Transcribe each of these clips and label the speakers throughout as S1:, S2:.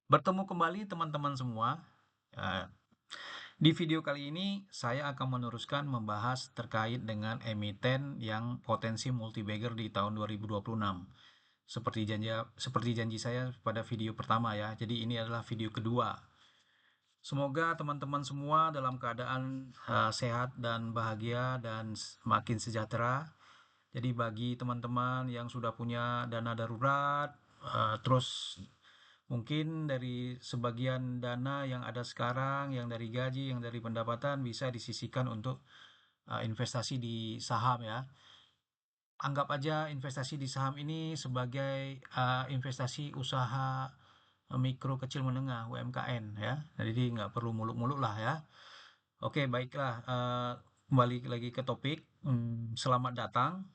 S1: Bertemu kembali teman-teman semua. Eh, Di video kali ini saya akan meneruskan membahas terkait dengan emiten yang potensi multi-bagger di tahun 2026. Seperti janji saya pada video pertama ya. Jadi ini adalah video kedua. Semoga teman-teman semua dalam keadaan sehat dan bahagia dan semakin sejahtera. Jadi bagi teman-teman yang sudah punya dana darurat, terus mungkin dari sebagian dana yang ada sekarang, yang dari gaji, yang dari pendapatan bisa disisihkan untuk investasi di saham ya. Anggap aja investasi di saham ini sebagai investasi usaha mikro kecil menengah UMKM ya. Jadi nggak perlu muluk-muluk lah ya. Oke, baiklah. Kembali lagi ke topik. Selamat datang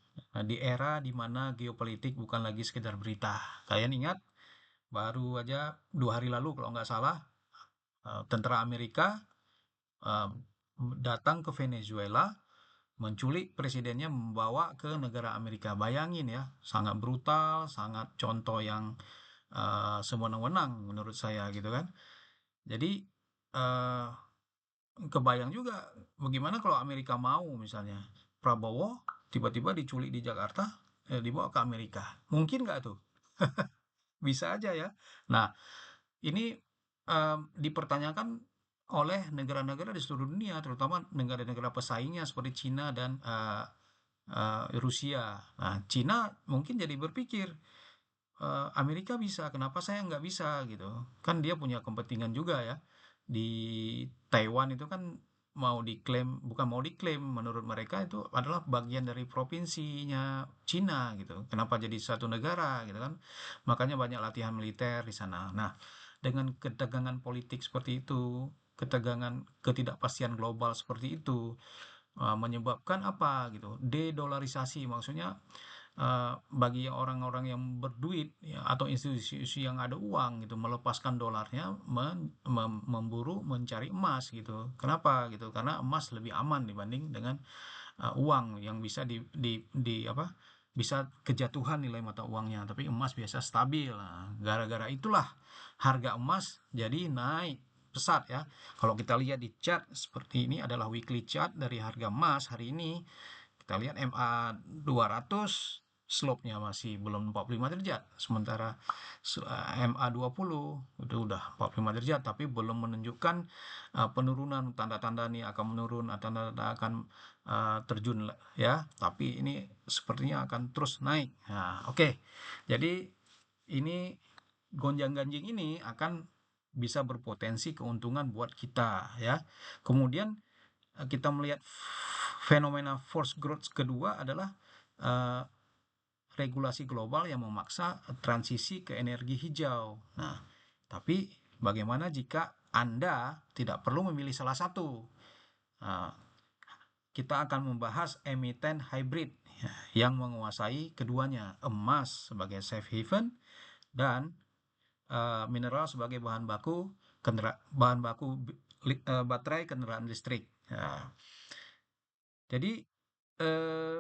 S1: di era di mana geopolitik bukan lagi sekedar berita. Kalian ingat baru aja 2 hari lalu kalau nggak salah tentara Amerika eh, datang ke Venezuela, menculik presidennya, membawa ke negara Amerika. Bayangin ya, sangat brutal, sangat contoh yang sewenang-wenang menurut saya gitu kan. Jadi eh, kebayang juga bagaimana kalau Amerika mau misalnya Prabowo tiba-tiba diculik di Jakarta, dibawa ke Amerika. Mungkin nggak tuh? Bisa aja ya. Nah, ini dipertanyakan oleh negara-negara di seluruh dunia, terutama negara-negara pesaingnya seperti Cina dan Rusia. Nah, Cina mungkin jadi berpikir, Amerika bisa, kenapa saya nggak bisa gitu? Kan dia punya kepentingan juga ya. Di Taiwan itu kan mau diklaim, bukan mau diklaim, menurut mereka itu adalah bagian dari provinsinya Cina gitu. Kenapa jadi satu negara gitu kan? Makanya banyak latihan militer di sana. Nah, dengan ketegangan politik seperti itu, ketegangan ketidakpastian global seperti itu, menyebabkan apa gitu? Dedolarisasi, maksudnya bagi orang-orang yang berduit ya, atau institusi yang ada uang gitu melepaskan dolarnya memburu mencari emas gitu. Kenapa gitu? Karena emas lebih aman dibanding dengan uang yang bisa di apa? Bisa kejatuhan nilai mata uangnya, tapi emas biasa stabil. Nah, gara-gara itulah harga emas jadi naik pesat ya. Kalau kita lihat di chart seperti ini adalah weekly chart dari harga emas hari ini. Kita lihat MA 200 slope-nya masih belum 45 derajat. Sementara MA 20 itu udah 45 derajat tapi belum menunjukkan penurunan, tanda-tanda nih akan menurun, tanda-tanda akan terjun ya. Tapi ini sepertinya akan terus naik. Nah, oke. Jadi ini gonjang-ganjing ini akan bisa berpotensi keuntungan buat kita ya. Kemudian kita melihat fenomena force growth kedua adalah eh, regulasi global yang memaksa transisi ke energi hijau. Nah, tapi bagaimana jika Anda tidak perlu memilih salah satu? Nah, kita akan membahas emiten hybrid ya, yang menguasai keduanya, emas sebagai safe haven dan mineral sebagai bahan baku baterai kendaraan listrik. Nah, jadi eh,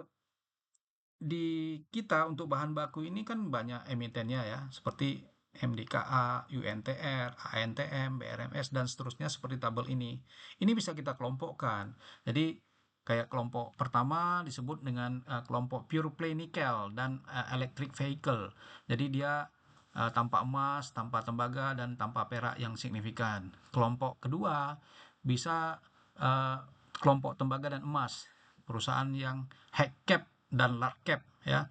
S1: di kita untuk bahan baku ini kan banyak emitennya ya, seperti MDKA, UNTR, ANTM, BRMS, dan seterusnya seperti tabel ini. Ini bisa kita kelompokkan. Jadi kayak kelompok pertama disebut dengan kelompok pure play nikel dan electric vehicle. Jadi dia tanpa emas, tanpa tembaga, dan tanpa perak yang signifikan. Kelompok kedua bisa eh, kelompok tembaga dan emas, perusahaan yang high cap dan large cap ya.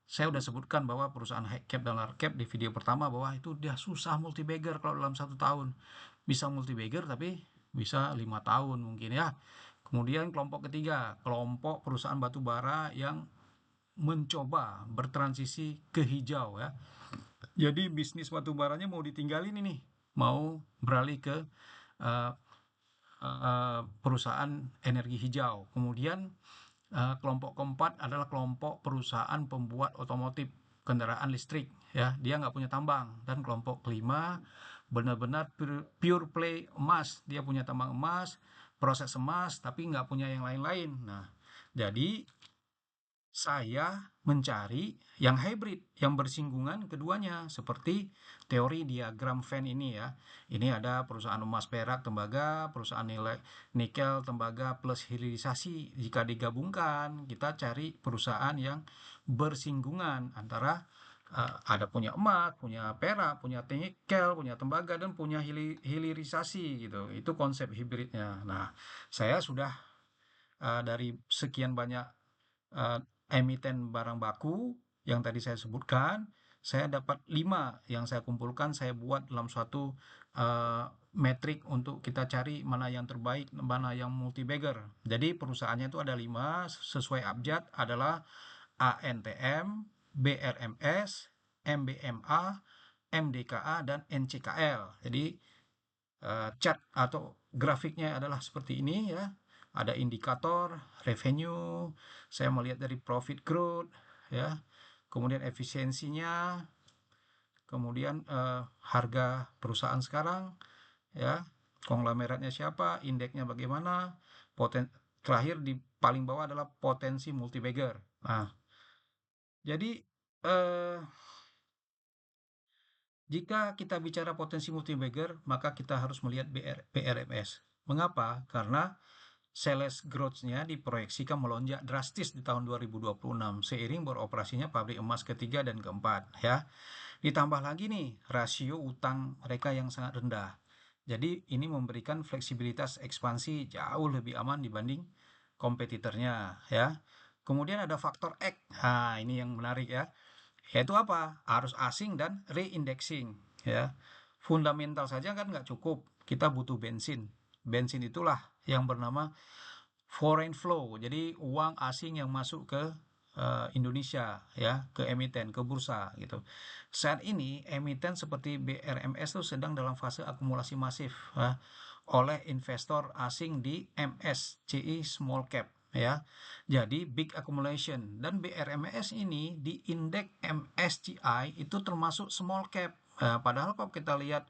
S1: Saya udah sebutkan bahwa perusahaan high cap dan large cap di video pertama bahwa itu dia susah multi bagger kalau dalam 1 tahun. Bisa multi bagger tapi bisa 5 tahun mungkin ya. Kemudian kelompok ketiga, kelompok perusahaan batu bara yang mencoba bertransisi ke hijau ya. Jadi bisnis batu baranya mau ditinggalin ini, mau beralih ke eh, perusahaan energi hijau. Kemudian kelompok keempat adalah kelompok perusahaan pembuat otomotif kendaraan listrik ya, dia nggak punya tambang. Dan kelompok kelima benar-benar pure play emas, dia punya tambang emas, proses emas tapi nggak punya yang lain-lain. Nah, jadi Saya mencari yang hybrid, yang bersinggungan keduanya, seperti teori diagram Venn ini ya. Ini ada perusahaan emas perak tembaga, perusahaan nilai nikel tembaga plus hilirisasi. Jika digabungkan, kita cari perusahaan yang bersinggungan antara ada punya emas, punya perak, punya nikel, punya tembaga, dan punya hilirisasi gitu. Itu konsep hibridnya. Nah, saya sudah dari sekian banyak eh, emiten barang baku yang tadi saya sebutkan, saya dapat 5 yang saya kumpulkan, saya buat dalam suatu eh, metrik untuk kita cari mana yang terbaik, mana yang multi bagger. Jadi perusahaannya itu ada 5 sesuai abjad adalah ANTM, BRMS, MBMA, MDKA, dan NCKL. Jadi chart atau grafiknya adalah seperti ini ya. Ada indikator revenue, saya melihat dari profit growth ya. Kemudian efisiensinya, kemudian harga perusahaan sekarang ya, konglomeratnya siapa, indeksnya bagaimana, terakhir di paling bawah adalah potensi multi bagger. Nah, jadi eh, jika kita bicara potensi multi bagger, maka kita harus melihat BRMS. Mengapa? Karena sales growth-nya diproyeksikan melonjak drastis di tahun 2026 seiring beroperasinya pabrik emas ketiga dan keempat ya. Ditambah lagi nih rasio utang mereka yang sangat rendah. Jadi ini memberikan fleksibilitas ekspansi jauh lebih aman dibanding kompetitornya ya. Kemudian ada faktor X. Nah, ini yang menarik ya. Yaitu apa? Arus asing dan reindexing ya. Fundamental saja kan nggak cukup. Kita butuh bensin. Bensin itulah yang bernama foreign flow. Jadi uang asing yang masuk ke Indonesia ya, ke emiten, ke bursa gitu. Saat ini emiten seperti BRMS itu sedang dalam fase akumulasi masif ya, oleh investor asing di MSCI Small Cap ya. Jadi big accumulation, dan BRMS ini di indeks MSCI itu termasuk small cap. Padahal kalau kita lihat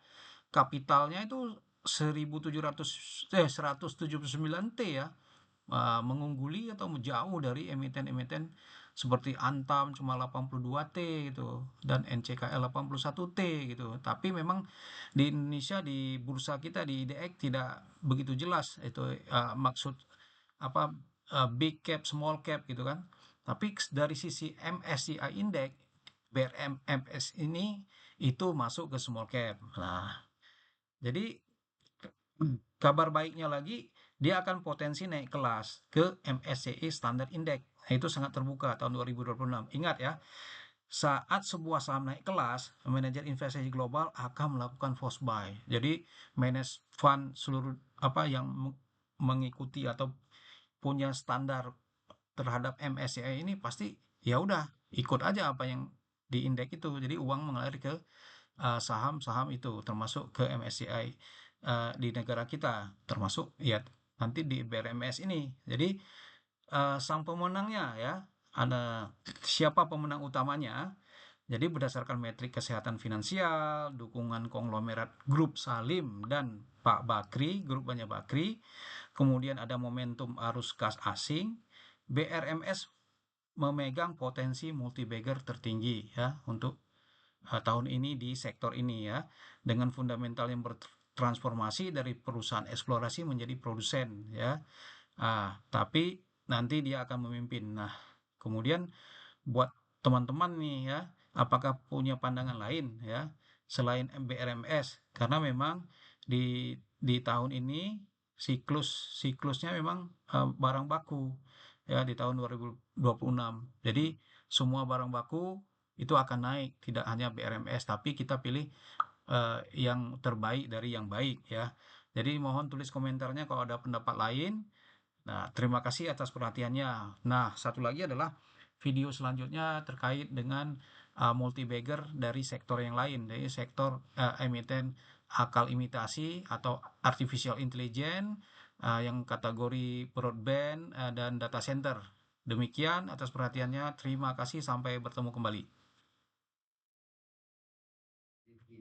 S1: kapitalnya itu 179 T ya, mengungguli atau jauh dari emiten-emiten seperti Antam cuma 82 T gitu, dan NCKL 81 T gitu. Tapi memang di Indonesia, di bursa kita di IDX tidak begitu jelas itu maksud apa, big cap, small cap gitu kan. Tapi dari sisi MSCI Index, BRMS ini itu masuk ke small cap. Nah, jadi kabar baiknya lagi, dia akan potensi naik kelas ke MSCI Standard Index. Nah, itu sangat terbuka tahun 2026. Ingat ya, saat sebuah saham naik kelas, manajer investasi global akan melakukan force buy. Jadi, manage fund seluruh apa yang mengikuti atau punya standar terhadap MSCI ini pasti ya udah ikut aja apa yang di indeks itu. Jadi uang mengalir ke saham-saham itu termasuk ke MSCI di negara kita, termasuk ya nanti di BRMS ini. Jadi sang pemenangnya ya, ada siapa pemenang utamanya. Jadi berdasarkan metrik kesehatan finansial, dukungan konglomerat grup Salim dan Pak Bakri, grup Banyak Bakri, kemudian ada momentum arus kas asing, BRMS memegang potensi multi bagger tertinggi ya untuk tahun ini di sektor ini ya, dengan fundamental yang bertransformasi dari perusahaan eksplorasi menjadi produsen ya. Tapi nanti dia akan memimpin. Nah, kemudian buat teman-teman nih ya, apakah punya pandangan lain ya selain BRMS? Karena memang di tahun ini siklusnya memang barang baku ya di tahun 2026. Jadi semua barang baku itu akan naik, tidak hanya BRMS, tapi kita pilih yang terbaik dari yang baik ya. Jadi mohon tulis komentarnya kalau ada pendapat lain. Nah, terima kasih atas perhatiannya. Nah, satu lagi adalah video selanjutnya terkait dengan multi bagger dari sektor yang lain, dari sektor emiten akal imitasi atau artificial intelligence yang kategori broadband dan data center. Demikian atas perhatiannya. Terima kasih, sampai bertemu kembali.